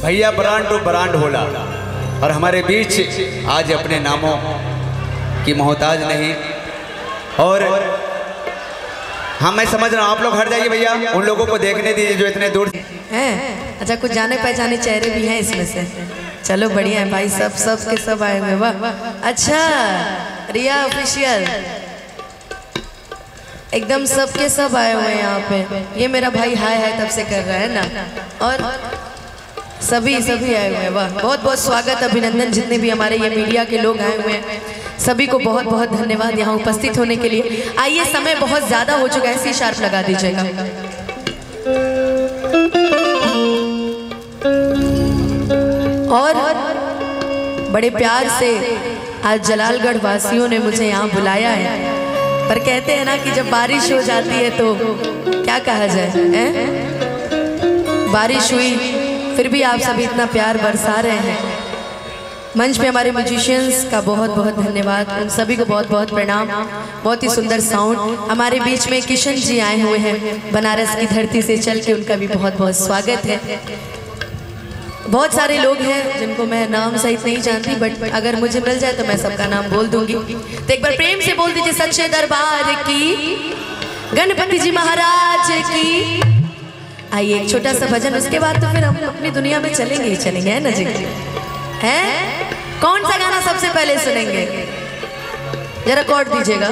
भैया brand two brand होला और हमारे बीच आज अपने नामों की मोहताज नहीं। और हाँ मैं समझ रहा हूँ, आप लोग हट जाइए भैया, उन लोगों को देखने दीजिए जो इतने दूर हैं। अच्छा कुछ जाने पहचाने चेहरे भी हैं इसमें से, चलो बढ़िया है भाई, सब के सब आए हुए। वाह अच्छा रिया ऑफिशियल एकदम सबके सब आए हुए हैं यहाँ पे। ये मेरा भाई हाय हाय तब से कर रहा है ना, और सभी आए हुए हैं। वाह बहुत बहुत स्वागत अभिनंदन जितने भी हमारे ये मीडिया के लोग आए हुए हैं सभी को बहुत बहुत धन्यवाद यहाँ उपस्थित होने के लिए। आइए समय बहुत ज्यादा हो चुका है, सी शार्प लगा दीजिएगा। और बड़े प्यार से आज जलालगढ़ वासियों ने मुझे यहाँ बुलाया है, पर कहते हैं ना कि जब बारिश हो जाती है तो क्या कहा जाए, बारिश हुई फिर भी आप सभी इतना प्यार बरसा रहे हैं। मंच पे हमारे म्यूजिशियंस का बहुत बहुत धन्यवाद, उन सभी को बहुत बहुत प्रणाम। बहुत ही सुंदर साउंड हमारे बीच में किशन जी आए हुए हैं बनारस की धरती से चल के, उनका भी बहुत बहुत स्वागत है। बहुत सारे लोग हैं जिनको मैं नाम सहित नहीं जानती, बट अगर मुझे मिल जाए तो मैं सबका नाम बोल दूंगी। तो एक बार प्रेम से बोल दीजिए सच्चे दरबार की, गणपति जी महाराज की। आइए एक छोटा सा भजन, उसके बाद तो फिर हम अपनी दुनिया में चलेंगे ही चलेंगे, है ना जी? हैं कौन सा गाना सबसे पहले सुनेंगे, जरा कॉर्ड दीजिएगा।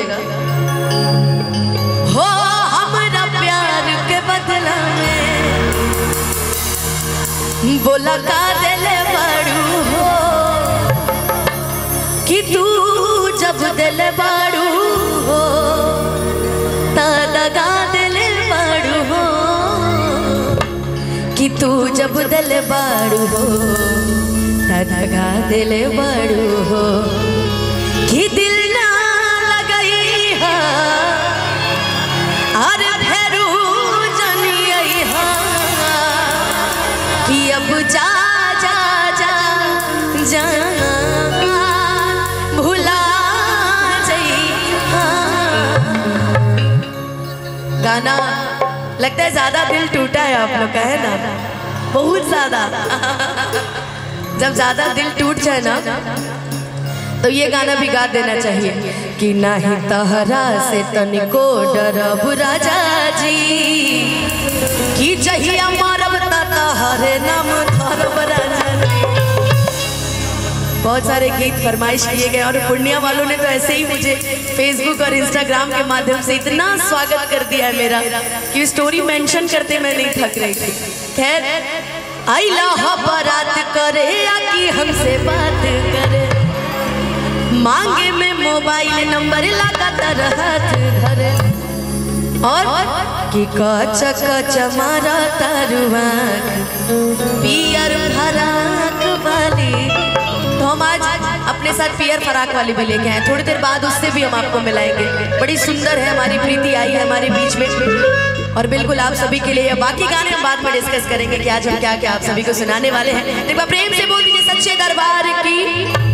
हो हमारा प्यार के बदला में बोला का दिल बाड़ू हो, कि तू जब दिल बाड़ू हो दगा दिल बाड़ू हो, कि तू जब दिल बाड़ू हो दगा दिल बाड़ू हो, कि दिल ना लगई हा और फेरू जनी आई हा, कि अब जा जा जा जा भुला जाई। गाना लगता है ज्यादा दिल टूटा है आप लोग का, है ना? बहुत ज्यादा जब ज्यादा दिल टूट जाए ना तो ये गाना भी गा देना चाहिए कि नहीं तहरा से तनिको डरब राजा जी, कि जहिया मारब तहरे नाम धरब राजा जी। बहुत सारे गीत फरमाइश किए गए और पूर्णिया वालों ने तो ऐसे ही मुझे फेसबुक और इंस्टाग्राम के माध्यम से इतना स्वागत कर दिया है मेरा कि स्टोरी मेंशन करते मैं नहीं थक रही थी। खैर आइला बारात करे या कि हमसे बात करे, मांगे में मोबाइल नंबर लगातार हाथ धरे, और कि कच कच मारा तारुआ पियर फराक वाली। तो हम आज अपने साथ पियर फराक वाली भी लेके आए, थोड़ी देर बाद उससे भी हम आपको मिलाएंगे। बड़ी सुंदर है हमारी प्रीति आई है हमारे बीच में, और बिल्कुल आप सभी के लिए। बाकी गाने हम बाद में डिस्कस करेंगे कि आज हम क्या क्या आप सभी को सुनाने वाले हैं। एक बार प्रेम से बोल दीजिए सच्चे दरबार की।